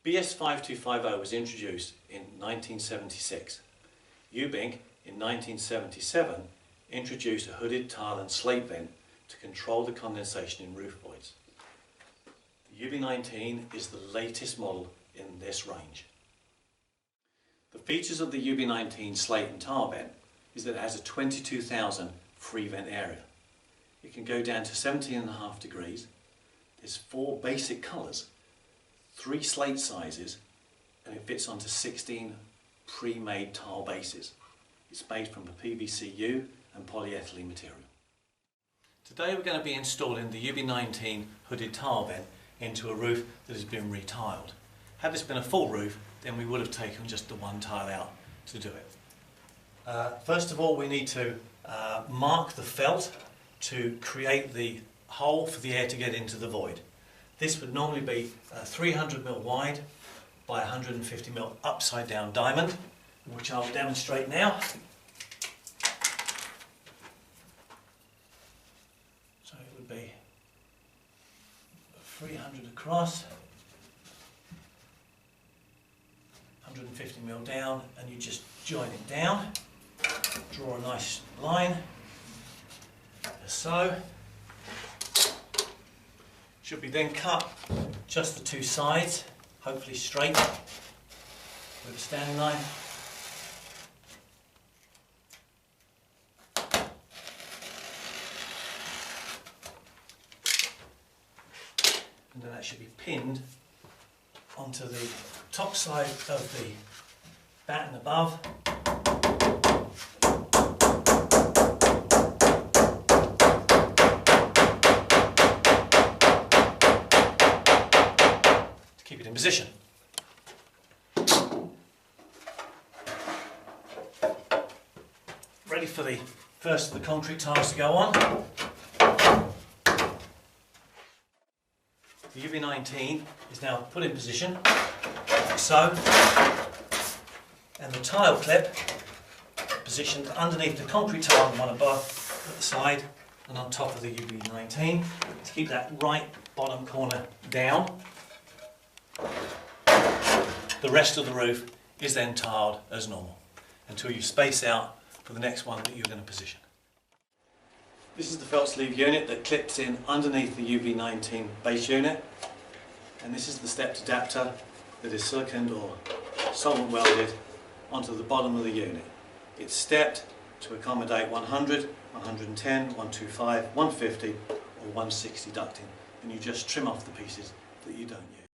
BS5250 was introduced in 1976. Ubbink in 1977 introduced a hooded tile and slate vent to control the condensation in roof voids. The UB19 is the latest model in this range. The features of the UB19 slate and tile vent is that it has a 22,000 free vent area. It can go down to 17.5 degrees. There's 4 basic colours, 3 slate sizes, and it fits onto 16 pre-made tile bases. It's made from a PVCU and polyethylene material. Today we're going to be installing the UB19 hooded tile vent into a roof that has been retiled. Had this been a full roof, then we would have taken just the one tile out to do it. First of all, we need to mark the felt to create the hole for the air to get into the void. This would normally be a 300mm wide by 150mm upside down diamond, which I'll demonstrate now. So it would be 300 across, 150mm down, and you just join it down, draw a nice line, as so. Should be then cut just the 2 sides, hopefully straight with a standing line. And then that should be pinned onto the top side of the batten above. Keep it in position. Ready for the first of the concrete tiles to go on. The UB19 is now put in position, like so, and the tile clip positioned underneath the concrete tile and one above at the side and on top of the UB19 to keep that right bottom corner down. The rest of the roof is then tiled as normal until you space out for the next one that you're going to position. This is the felt sleeve unit that clips in underneath the UB19 base unit, and this is the stepped adapter that is siliconed or solvent welded onto the bottom of the unit. It's stepped to accommodate 100, 110, 125, 150 or 160 ducting, and you just trim off the pieces that you don't use.